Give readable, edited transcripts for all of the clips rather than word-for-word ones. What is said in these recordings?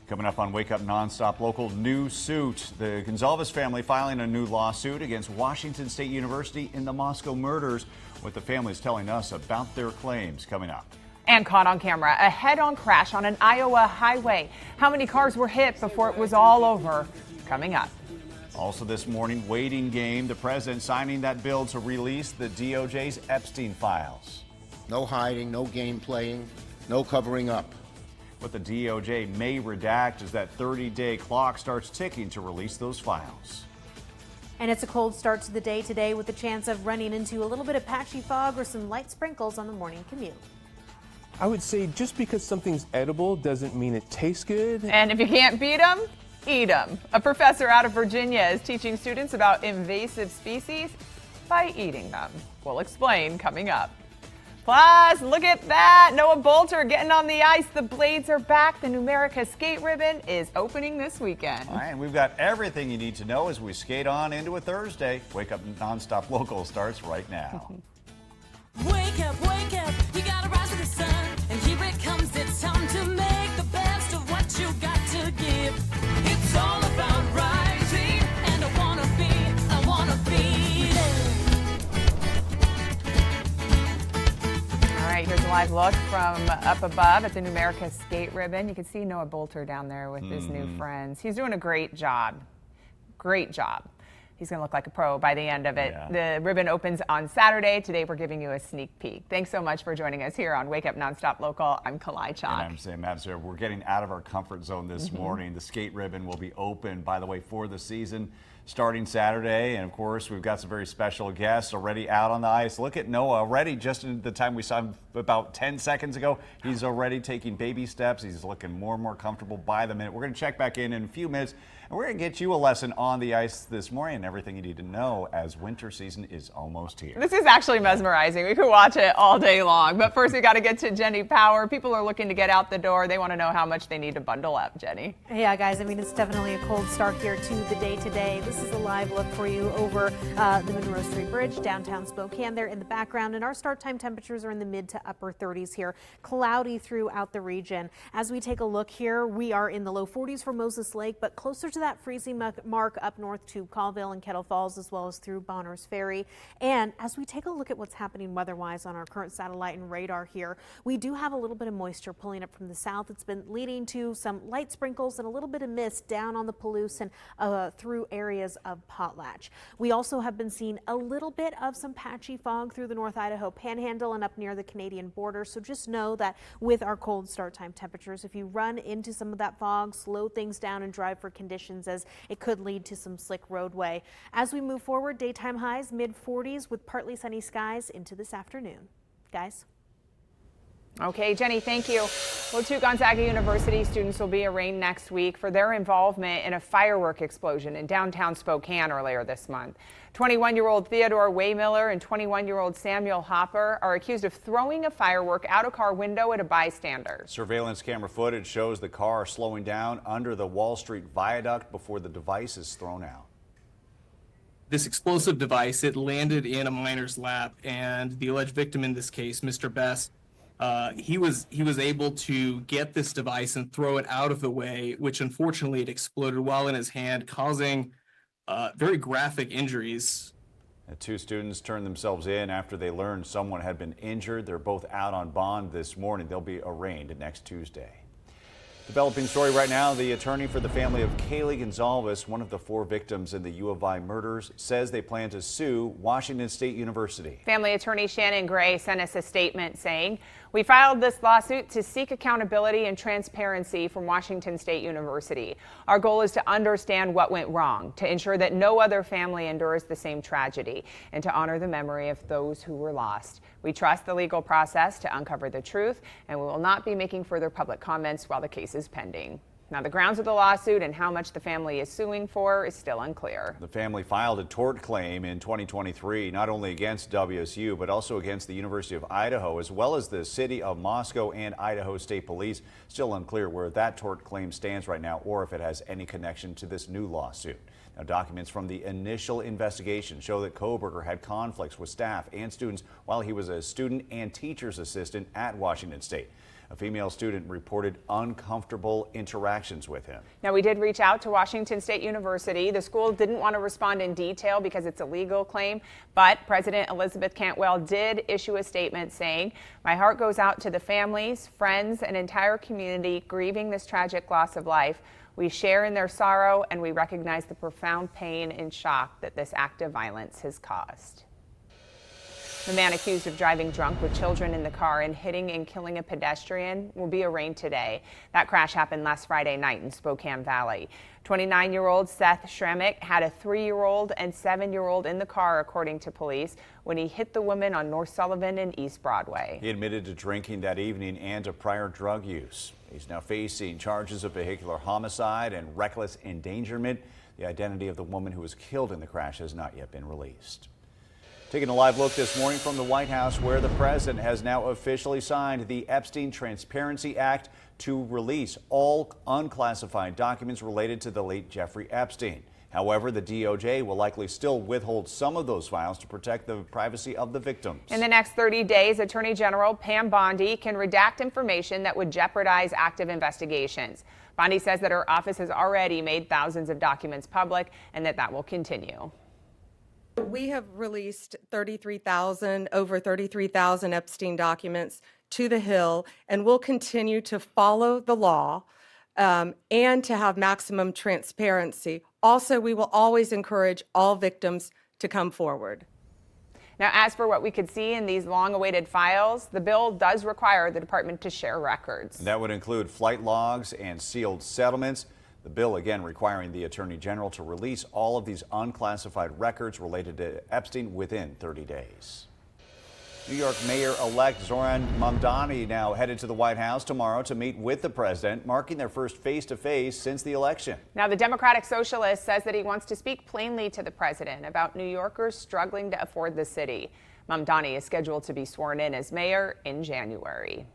Coming up on Wake Up NonStop, local new suit. The Gonzalez family filing a new lawsuit against Washington State University in the Moscow murders. What the family is telling us about their claims coming up. And caught on camera, a head-on crash on an Iowa highway. How many cars were hit before it was all over? Coming up. Also this morning, waiting game. The president signing that bill to release the DOJ's Epstein files. No hiding, no game playing, no covering up. What the DOJ may redact is that 30-day clock starts ticking to release those files. And it's a cold start to the day today with the chance of running into a little bit of patchy fog or some light sprinkles on the morning commute. I would say just because something's edible doesn't mean it tastes good. And if you can't beat them, eat them. A professor out of Virginia is teaching students about invasive species by eating them. We'll explain coming up. Plus, look at that. Noah Boelter getting on the ice. The blades are back. The Numerica Skate Ribbon is opening this weekend. All right, and we've got everything you need to know as we skate on into a Thursday. Wake Up NonStop Local starts right now. Wake up, you gotta rise to the sun. And here it comes, it's time to make the best of what you got to give. It's all about rising, and I wanna be there. All right, here's a live look from up above at the Numerica Skate Ribbon. You can see Noah Boelter down there with his new friends. He's doing a great job. Great job. He's going to look like a pro by the end of it. Yeah. The ribbon opens on Saturday. Today, we're giving you a sneak peek. Thanks so much for joining us here on Wake Up NonStop Local. I'm Kalai Chalk. And I'm Sam Mabser. We're getting out of our comfort zone this morning. The skate ribbon will be open, by the way, for the season starting Saturday. And of course, we've got some very special guests already out on the ice. Look at Noah already, just in the time we saw him about 10 seconds ago. He's already taking baby steps. He's looking more and more comfortable by the minute. We're going to check back in a few minutes. And we're going to get you a lesson on the ice this morning and everything you need to know as winter season is almost here. This is actually mesmerizing. We could watch it all day long. But first, we got to get to Jenny Power. People are looking to get out the door. They want to know how much they need to bundle up, Jenny. Yeah, guys, I mean, it's definitely a cold start here to the day today. This is a live look for you over the Monroe Street Bridge, downtown Spokane there in the background. And our start time temperatures are in the mid to upper 30s here. Cloudy throughout the region. As we take a look here, we are in the low 40s for Moses Lake, but closer to that freezing mark up north to Colville and Kettle Falls, as well as through Bonners Ferry. And as we take a look at what's happening weather-wise on our current satellite and radar here, we do have a little bit of moisture pulling up from the south. It's been leading to some light sprinkles and a little bit of mist down on the Palouse and through areas of Potlatch. We also have been seeing a little bit of some patchy fog through the North Idaho Panhandle and up near the Canadian border. So just know that with our cold start time temperatures, if you run into some of that fog, slow things down and drive for conditions, as it could lead to some slick roadway. As we move forward, daytime highs mid 40s with partly sunny skies into this afternoon. Guys. Okay, Jenny, thank you. Well, two Gonzaga University students will be arraigned next week for their involvement in a firework explosion in downtown Spokane earlier this month. 21-year-old Theodore Waymiller and 21-year-old Samuel Hopper are accused of throwing a firework out a car window at a bystander. Surveillance camera footage shows the car slowing down under the Wall Street Viaduct before the device is thrown out. This explosive device, it landed in a minor's lap, and the alleged victim in this case, Mr. Bess, he was able to get this device and throw it out of the way, which unfortunately it exploded while in his hand, causing very graphic injuries. The two students turned themselves in after they learned someone had been injured. They're both out on bond this morning. They'll be arraigned next Tuesday. Developing story right now, the attorney for the family of Kaylee Gonzalez, one of the 4 victims in the U of I murders, says they plan to sue Washington State University. Family attorney Shannon Gray sent us a statement saying, "We filed this lawsuit to seek accountability and transparency from Washington State University. Our goal is to understand what went wrong, to ensure that no other family endures the same tragedy, and to honor the memory of those who were lost. We trust the legal process to uncover the truth, and we will not be making further public comments while the case is pending." Now, the grounds of the lawsuit and how much the family is suing for is still unclear. The family filed a tort claim in 2023, not only against WSU, but also against the University of Idaho, as well as the city of Moscow and Idaho State Police. Still unclear where that tort claim stands right now or if it has any connection to this new lawsuit. Now, documents from the initial investigation show that Koberger had conflicts with staff and students while he was a student and teacher's assistant at Washington State. A female student reported uncomfortable interactions with him. Now, we did reach out to Washington State University. The school didn't want to respond in detail because it's a legal claim, but President Elizabeth Cantwell did issue a statement saying, "My heart goes out to the families, friends, and entire community grieving this tragic loss of life. We share in their sorrow, and we recognize the profound pain and shock that this act of violence has caused." The man accused of driving drunk with children in the car and hitting and killing a pedestrian will be arraigned today. That crash happened last Friday night in Spokane Valley. 29-year-old Seth Shremick had a 3-year-old and 7-year-old in the car, according to police, when he hit the woman on North Sullivan and East Broadway. He admitted to drinking that evening and to prior drug use. He's now facing charges of vehicular homicide and reckless endangerment. The identity of the woman who was killed in the crash has not yet been released. Taking a live look this morning from the White House, where the president has now officially signed the Epstein Transparency Act to release all unclassified documents related to the late Jeffrey Epstein. However, the DOJ will likely still withhold some of those files to protect the privacy of the victims. In the next 30 days, Attorney General Pam Bondi can redact information that would jeopardize active investigations. Bondi says that her office has already made thousands of documents public and that will continue. We have released over 33,000 Epstein documents to the Hill, and we'll continue to follow the law and to have maximum transparency. Also, we will always encourage all victims to come forward. Now, as for what we could see in these long-awaited files, the bill does require the department to share records. That would include flight logs and sealed settlements. The bill, again, requiring the Attorney General to release all of these unclassified records related to Epstein within 30 days. New York Mayor-elect Zoran Mamdani now headed to the White House tomorrow to meet with the president, marking their first face-to-face since the election. Now, the Democratic Socialist says that he wants to speak plainly to the president about New Yorkers struggling to afford the city. Mamdani is scheduled to be sworn in as mayor in January.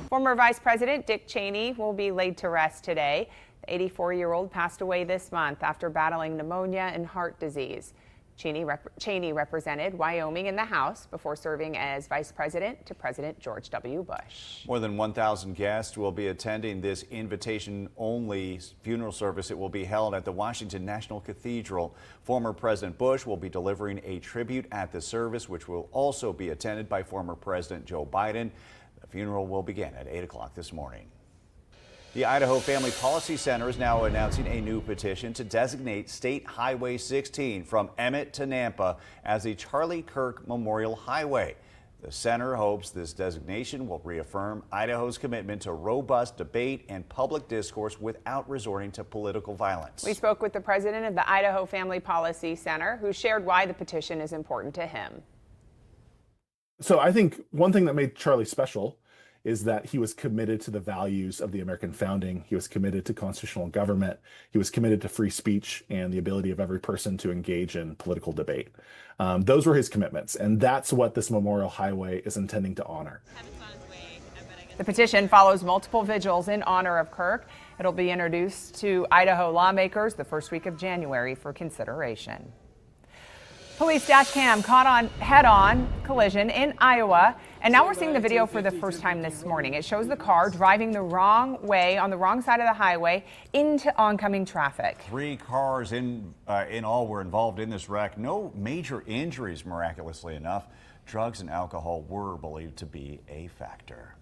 Former Vice President Dick Cheney will be laid to rest today. The 84-year-old passed away this month after battling pneumonia and heart disease. Cheney represented Wyoming in the House before serving as vice president to President George W. Bush. More than 1,000 guests will be attending this invitation-only funeral service. It will be held at the Washington National Cathedral. Former President Bush will be delivering a tribute at the service, which will also be attended by former President Joe Biden. The funeral will begin at 8 o'clock this morning. The Idaho Family Policy Center is now announcing a new petition to designate State Highway 16 from Emmett to Nampa as a Charlie Kirk Memorial Highway. The center hopes this designation will reaffirm Idaho's commitment to robust debate and public discourse without resorting to political violence. We spoke with the president of the Idaho Family Policy Center, who shared why the petition is important to him. So I think one thing that made Charlie special is that he was committed to the values of the American founding. He was committed to constitutional government. He was committed to free speech and the ability of every person to engage in political debate. Those were his commitments, and that's what this Memorial Highway is intending to honor. The petition follows multiple vigils in honor of Kirk. It'll be introduced to Idaho lawmakers the first week of January for consideration. Police dash cam caught on head-on collision in Iowa, and now we're seeing the video for the first time this morning. It shows the car driving the wrong way on the wrong side of the highway into oncoming traffic. 3 cars in all were involved in this wreck. No major injuries, miraculously enough. Drugs and alcohol were believed to be a factor.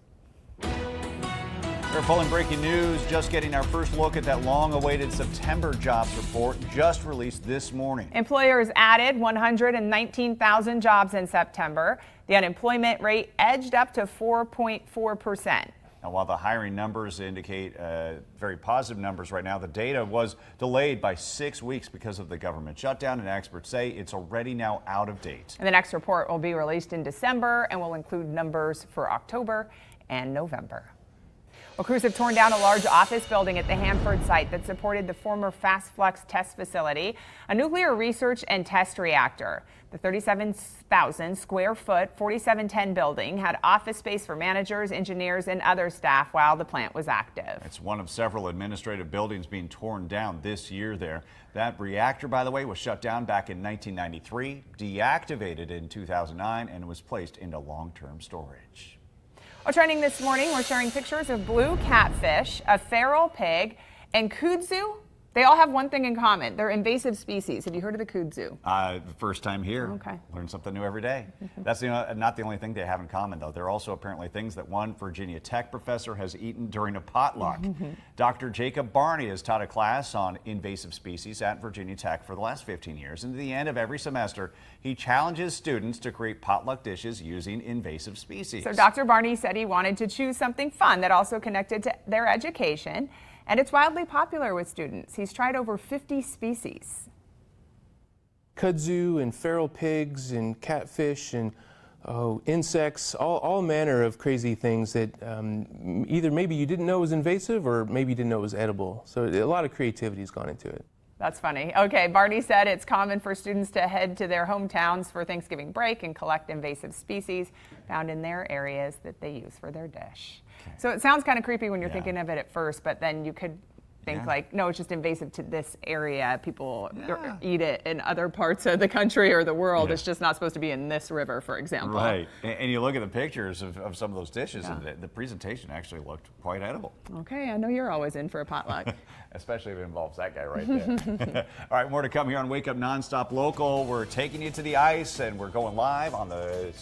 We're pulling breaking news, just getting our first look at that long-awaited September jobs report just released this morning. Employers added 119,000 jobs in September. The unemployment rate edged up to 4.4%. Now, while the hiring numbers indicate very positive numbers right now, the data was delayed by 6 weeks because of the government shutdown, and experts say it's already now out of date. And the next report will be released in December and will include numbers for October and November. Well, crews have torn down a large office building at the Hanford site that supported the former Fast Flux test facility, a nuclear research and test reactor. The 37,000 square foot 4710 building had office space for managers, engineers, and other staff while the plant was active. It's one of several administrative buildings being torn down this year there. That reactor, by the way, was shut down back in 1993, deactivated in 2009, and was placed into long-term storage. Well, trending this morning, we're sharing pictures of blue catfish, a feral pig, and kudzu. They all have one thing in common. They're invasive species. Have you heard of the kudzu? First time here. Okay. Learn something new every day. That's not the only thing they have in common, though. They're also apparently things that one Virginia Tech professor has eaten during a potluck. Dr. Jacob Barney has taught a class on invasive species at Virginia Tech for the last 15 years. And at the end of every semester, he challenges students to create potluck dishes using invasive species. So Dr. Barney said he wanted to choose something fun that also connected to their education. And it's wildly popular with students. He's tried over 50 species. Kudzu and feral pigs and catfish and insects, all manner of crazy things that either maybe you didn't know was invasive or maybe you didn't know was edible. So a lot of creativity has gone into it. That's funny. Okay, Barney said it's common for students to head to their hometowns for Thanksgiving break and collect invasive species found in their areas that they use for their dish. Okay. So it sounds kind of creepy when you're thinking of it at first, but then you could think like, no, it's just invasive to this area. People eat it in other parts of the country or the world. It's just not supposed to be in this river, for example. Right. And you look at the pictures of some of those dishes, and the presentation actually looked quite edible. Okay, I know you're always in for a potluck. Especially if it involves that guy right there. All right, more to come here on Wake Up NonStop Local. We're taking you to the ice, and we're going live on the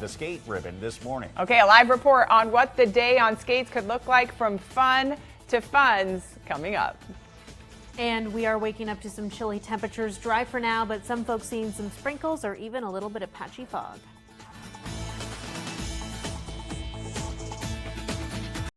skate ribbon this morning. Okay, a live report on what the day on skates could look like from fun to funds coming up. And we are waking up to some chilly temperatures. Dry for now, but some folks seeing some sprinkles or even a little bit of patchy fog.